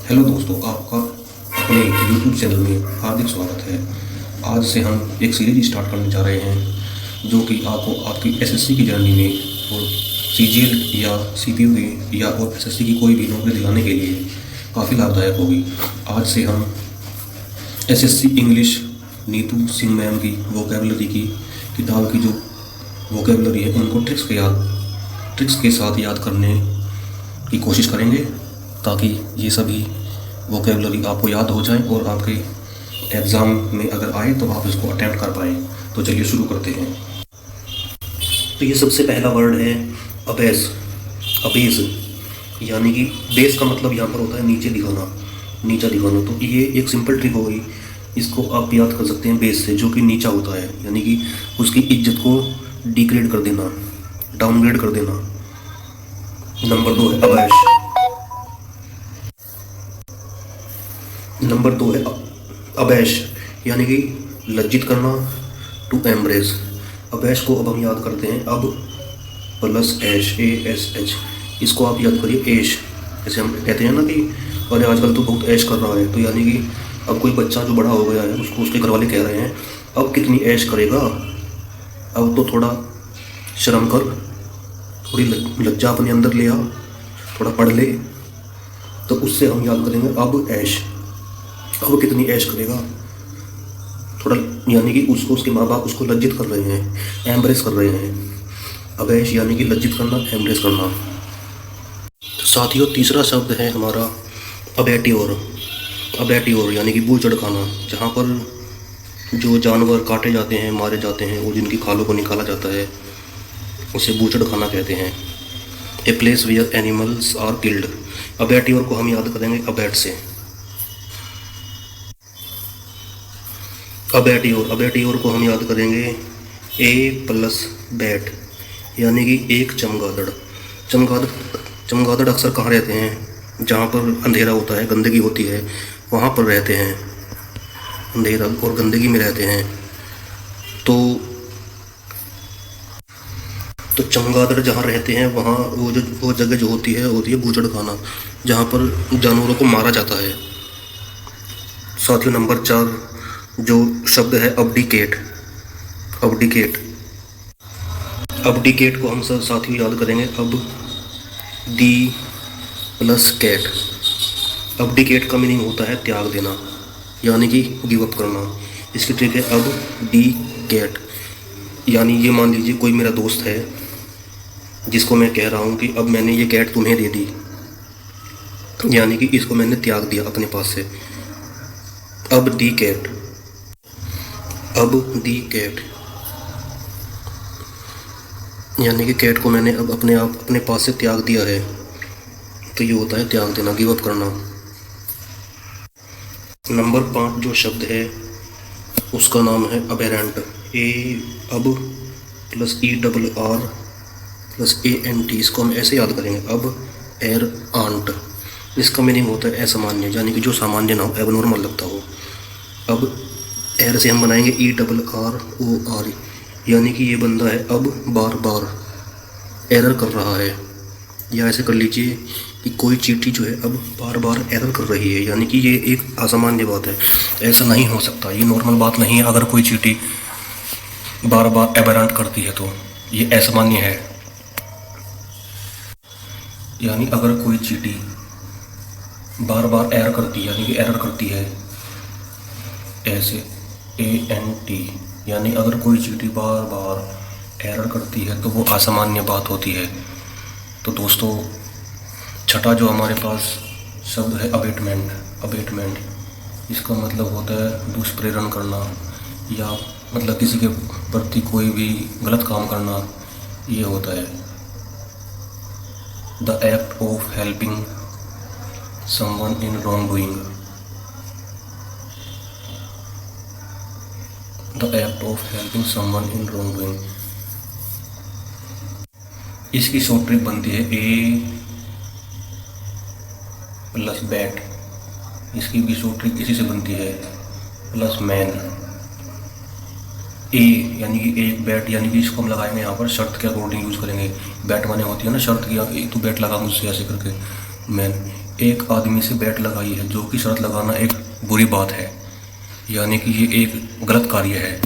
Hello दोस्तों, आपका अपने यूट्यूब चैनल में हार्दिक स्वागत है। आज से हम एक सीरीज स्टार्ट करने जा रहे हैं जो कि आपको आपकी एसएससी की जर्नी में और सीजीएल या सीपीयू की या और एसएससी की कोई भी नौकरी दिलाने के लिए काफ़ी लाभदायक होगी। आज से हम SSC English Neetu Singh ma'am की वोकेबलरी की किताब की जो वोकेबलरी है उनको ट्रिक्स के साथ याद करने की कोशिश करेंगे ताकि ये सभी वोकेबलरी आपको याद हो जाए और आपके एग्ज़ाम में अगर आए तो आप इसको अटेम्प्ट कर पाएँ। तो चलिए शुरू करते हैं। तो ये सबसे पहला वर्ड है अबेस। अबेस यानी कि बेस का मतलब यहाँ पर होता है नीचे दिखाना, नीचा दिखाना। तो ये एक सिंपल ट्रिक होगी, इसको आप याद कर सकते हैं बेस से, जो कि नीचा होता है, यानी कि उसकी इज्जत को डिग्रेड कर देना, डाउनग्रेड कर देना। नंबर 2 है अबैश। नंबर 2 है अबैश यानी कि लज्जित करना, टू एम्ब्रेस। अबैश को अब हम याद करते हैं अब प्लस ऐश, ASH। इसको आप याद करिए ऐश। जैसे हम कहते हैं ना कि अरे आजकल तो बहुत ऐश कर रहा है, तो यानी कि अब कोई बच्चा जो बड़ा हो गया है उसको उसके घर वाले कह रहे हैं अब कितनी ऐश करेगा, अब तो थोड़ा शर्म कर, थोड़ी लज्जा अपने अंदर ले आ, थोड़ा पढ़ ले। तो उससे हम याद करेंगे अब ऐश, अब कितनी ऐश करेगा, थोड़ा, यानी कि उसको उसके माँ बाप उसको लज्जित कर रहे हैं, एम्ब्रेस कर रहे हैं। अब ऐश यानी कि लज्जित करना, एम्ब्रेस करना। तो साथियों, तीसरा शब्द है हमारा अबैट्योर। अबैट्योर यानी कि बूचड़ खाना, जहाँ पर जो जानवर काटे जाते हैं, मारे जाते हैं और जिनकी खालों को निकाला जाता है उसे बूचड़ खाना कहते हैं। A place where animals are killed. Abattoir को हम याद करेंगे अबैट से। अबैट्योर को हम याद करेंगे ए प्लस बैट, यानी कि एक चमगादड़। चमगादड़ अक्सर कहाँ रहते हैं? जहाँ पर अंधेरा होता है, गंदगी होती है, वहाँ पर रहते हैं, अंधेरा और गंदगी में रहते हैं। तो चमगादड़ जहाँ रहते हैं वहाँ वो जगह जो होती है बूचड़ खाना, जहाँ पर जानवरों को मारा जाता है। साथियों, नंबर 4 जो शब्द है अब्डिकेट। अब्डिकेट को हम सब साथियों याद करेंगे अब दी प्लस कैट। अब्डिकेट का मीनिंग होता है त्याग देना, यानी कि गिव अप करना। इसकी ट्रिक है अब डी कैट, यानी ये मान लीजिए कोई मेरा दोस्त है जिसको मैं कह रहा हूँ कि अब मैंने ये कैट तुम्हें दे दी, यानी कि इसको मैंने त्याग दिया अपने पास से। अब दी कैट, अब दी कैट यानी कि कैट को मैंने अब अपने पास से त्याग दिया है। तो ये होता है त्याग देना, गिव अप करना। नंबर 5 जो शब्द है उसका नाम है अबेरेंट। अब प्लस ERR प्लस ANT, इसको हम ऐसे याद करेंगे अब एर आंट। इसका मीनिंग होता है असामान्य, यानी कि जो सामान्य ना हो, एबनॉर्मल लगता हो। अब एर से हम बनाएंगे ERROR, यानी कि ये बंदा है अब बार बार एरर कर रहा है। या ऐसे कर लीजिए कि कोई चींटी जो है अब बार बार एरर कर रही है, यानी कि ये एक असामान्य बात है, ऐसा नहीं हो सकता, ये नॉर्मल बात नहीं है। अगर कोई चींटी बार बार एबेरेंट करती है तो ये असामान्य है। यानी अगर कोई चींटी बार बार एरर करती है, यानी कि एरर करती है ऐसे ANT, यानी अगर कोई चींटी बार बार एरर करती है तो वो असामान्य बात होती है। तो दोस्तों, छठा जो हमारे पास शब्द है अबेटमेंट। इसका मतलब होता है दुष्प्रेरण करना, या मतलब किसी के प्रति कोई भी गलत काम करना, ये होता है। The act of helping someone in wrong doing. The act of helping someone in wrong doing. इसकी शॉर्ट ट्रिक बनती है ए प्लस बैट। इसकी भी शॉर्ट ट्रिक इसी से बनती है प्लस मैन। ए यानी कि एक बैट, यानी कि इसको हम लगाएंगे यहाँ पर शर्त के अकॉर्डिंग यूज़ करेंगे। बैट माने होती है ना शर्त की, तो बैट लगा मुझसे ऐसे करके मैन। एक आदमी से बैट लगाई है, जो कि शर्त लगाना एक बुरी बात है, यानी कि ये एक गलत कार्य है,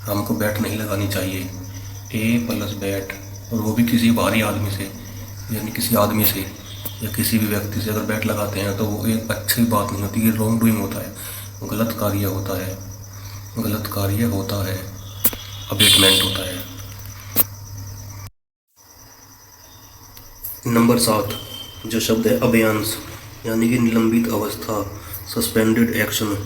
हमको बैट नहीं लगानी चाहिए। ए प्लस बैट, और वो भी किसी बाहरी आदमी से, यानी किसी आदमी से या किसी भी व्यक्ति से अगर बैट लगाते हैं तो वो एक अच्छी बात नहीं होती, ये रॉन्ग डूइंग होता है, गलत कार्य होता है, गलत कार्य होता है, अबेटमेंट होता है। नंबर 7 जो शब्द है अबेयांस, यानी कि निलंबित अवस्था, सस्पेंडेड एक्शन,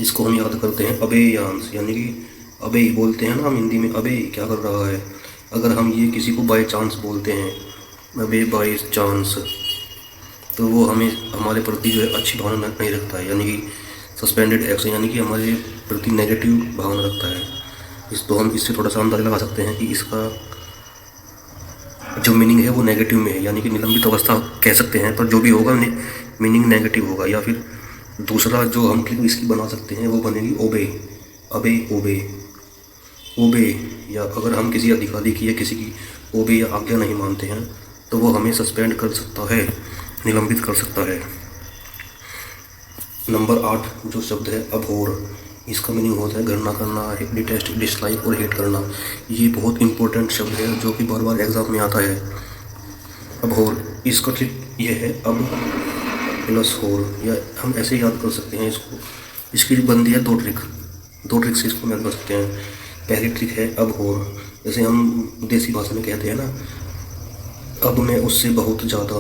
इसको हम याद करते हैं अबेयांस, यानी कि अबे बोलते हैं ना हम हिंदी में, अबे क्या कर रहा है। अगर हम ये किसी को बाय चांस बोलते हैं, अबे बाय चांस, तो वो हमें हमारे प्रति जो है अच्छी भावना नहीं रखता है, यानी कि सस्पेंडेड एक्शन, यानी कि हमारे प्रति नेगेटिव भावना रखता है। तो हम इससे थोड़ा सा अंदाजा लगा सकते हैं कि इसका जो मीनिंग है वो नेगेटिव में है, यानी कि निलंबित अवस्था कह सकते हैं, पर जो भी होगा मीनिंग नेगेटिव होगा। या फिर दूसरा जो हम क्लिप इसकी बना सकते हैं वो बनेगी ओबे, अबे ओबे, ओबे। या अगर हम किसी अधिकारी की या किसी की ओबे या आज्ञा नहीं मानते हैं तो वो हमें सस्पेंड कर सकता है, निलंबित कर सकता है। नंबर 8 जो शब्द है अबहॉर, इसका मीनिंग होता है घृणा करना, डिटेस्ट, डिसलाइक और हेट करना। ये बहुत इंपॉर्टेंट शब्द है जो कि बार बार एग्जाम में आता है। अबहॉर, इसका ट्रिक ये है अब प्लस होर, या हम ऐसे याद कर सकते हैं इसको। इसकी बनती है दो ट्रिक से इसको याद कर सकते हैं। पहली ट्रिक है अबहॉर, जैसे हम देसी भाषा में कहते हैं ना, अब मैं उससे बहुत ज़्यादा,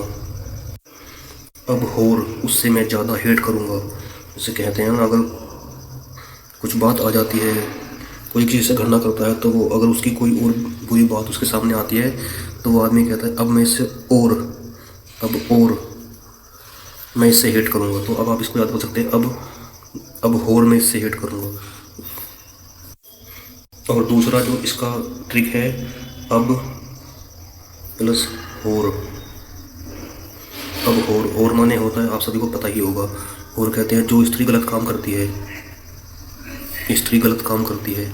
अबहॉर उससे मैं ज़्यादा हेट करूँगा, उसे कहते हैं ना। अगर कुछ बात आ जाती है, कोई किसी से घृणा करता है, तो वो अगर उसकी कोई और बुरी बात उसके सामने आती है तो वो आदमी कहता है अब मैं इससे और मैं इससे हेट करूँगा। तो अब आप इसको याद कर सकते हैं, अब होर मैं इससे हेट करूँगा। और दूसरा जो इसका ट्रिक है अब प्लस होर, अब होर माने होता है, आप सभी को पता ही होगा, होर कहते हैं जो स्त्री गलत काम करती है, स्त्री गलत काम करती है,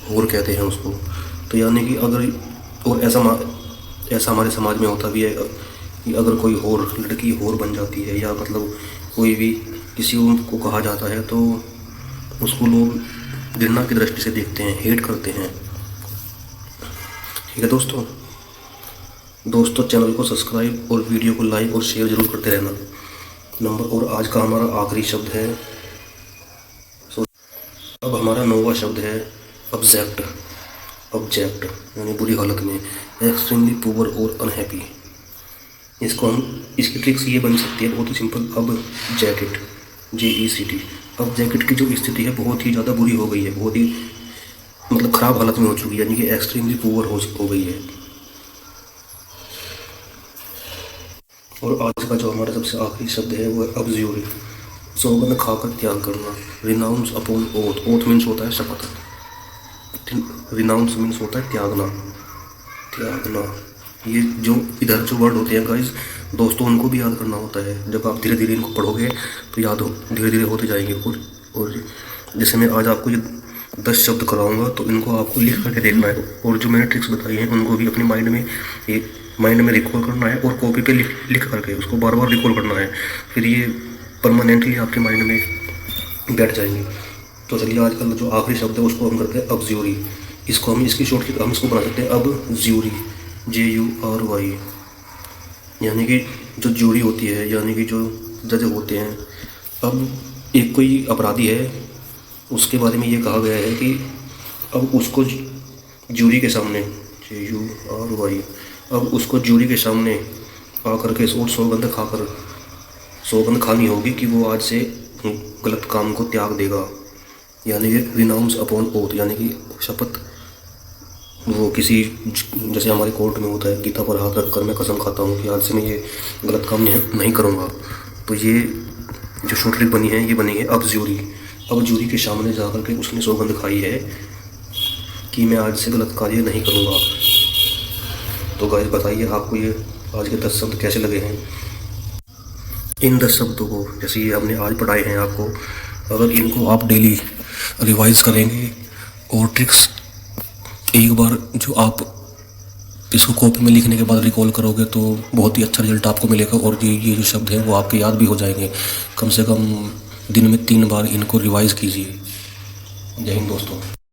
होर कहते हैं उसको। तो यानी कि अगर, और ऐसा हमारे समाज में होता भी है कि अगर कोई होर लड़की होर बन जाती है, या मतलब कोई भी किसी को कहा जाता है तो उसको लोग घृणा की दृष्टि से देखते हैं, हेट करते हैं। ठीक है दोस्तों चैनल को सब्सक्राइब और वीडियो को लाइक और शेयर जरूर करते रहना। और आज का हमारा आखिरी शब्द है, अब हमारा 9वां शब्द है ऑब्जेक्ट, यानी बुरी हालत में, एक्सट्रीमली पुअर और अनहैप्पी। इसको हम, इसकी ट्रिक्स ये बन सकती है बहुत ही सिंपल, अब जैकेट, JECT, अब जैकेट की जो स्थिति है बहुत ही ज़्यादा बुरी हो गई है, बहुत ही मतलब ख़राब हालत में हो चुकी है, यानी कि एक्सट्रीमली पुअर हो गई है। और आज का जो हमारा सबसे आखिरी शब्द है वो है अब्ज्यूरी, सौगंध खाकर त्याग करना, renounce upon oath, oath means होता है शपथ, रिनाउंस मीन्स होता है त्यागना। ये जो इधर जो वर्ड होते हैं गाइस दोस्तों, उनको भी याद करना होता है। जब आप धीरे धीरे इनको पढ़ोगे तो याद हो, धीरे धीरे होते जाएंगे। और जैसे मैं आज आपको ये 10 शब्द कराऊंगा तो इनको आपको लिख करके देखना है, और जो मैंने ट्रिक्स बताई हैं उनको भी अपने माइंड में रिकॉल करना है, और कॉपी पे लिख करके उसको बार बार रिकॉल करना है, फिर ये परमानेंटली आपके माइंड में बैठ जाएंगे। तो चलिए आज का जो आखिरी शब्द है उसको हम करते हैं अब्ज्यूरी। इसको हम, इसकी शॉर्ट हम इसको बना सकते हैं अब ज्यूरी, JURY, यानी कि जो ज्यूरी होती है, यानी कि जो जज होते हैं। अब एक कोई अपराधी है, उसके बारे में ये कहा गया है कि अब उसको ज्यूरी के सामने, JURY, अब उसको ज्यूरी के सामने आकर के और सौगंध खानी होगी कि वो आज से गलत काम को त्याग देगा, यानी कि रिनाउंस अपॉन ओथ, यानी कि शपथ। वो किसी, जैसे हमारे कोर्ट में होता है, गीता पर हाथ रखकर मैं कसम खाता हूँ कि आज से मैं ये गलत काम नहीं करूँगा। तो ये जो शॉर्ट ट्रिक बनी है ये बनी है अब ज्यूरी के सामने जाकर के उसने सौगंध खाई है कि मैं आज से गलत कार्य नहीं करूँगा। तो गाइस बताइए आपको ये आज के 10 शब्द कैसे लगे हैं। इन 10 शब्दों को जैसे ये हमने आज पढ़ाए हैं आपको, अगर इनको आप डेली रिवाइज करेंगे और ट्रिक्स एक बार जो आप इसको कॉपी में लिखने के बाद रिकॉल करोगे तो बहुत ही अच्छा रिजल्ट आपको मिलेगा और ये जो शब्द हैं वो आपके याद भी हो जाएंगे। कम से कम दिन में 3 बार इनको रिवाइज़ कीजिए। जय हिंद दोस्तों।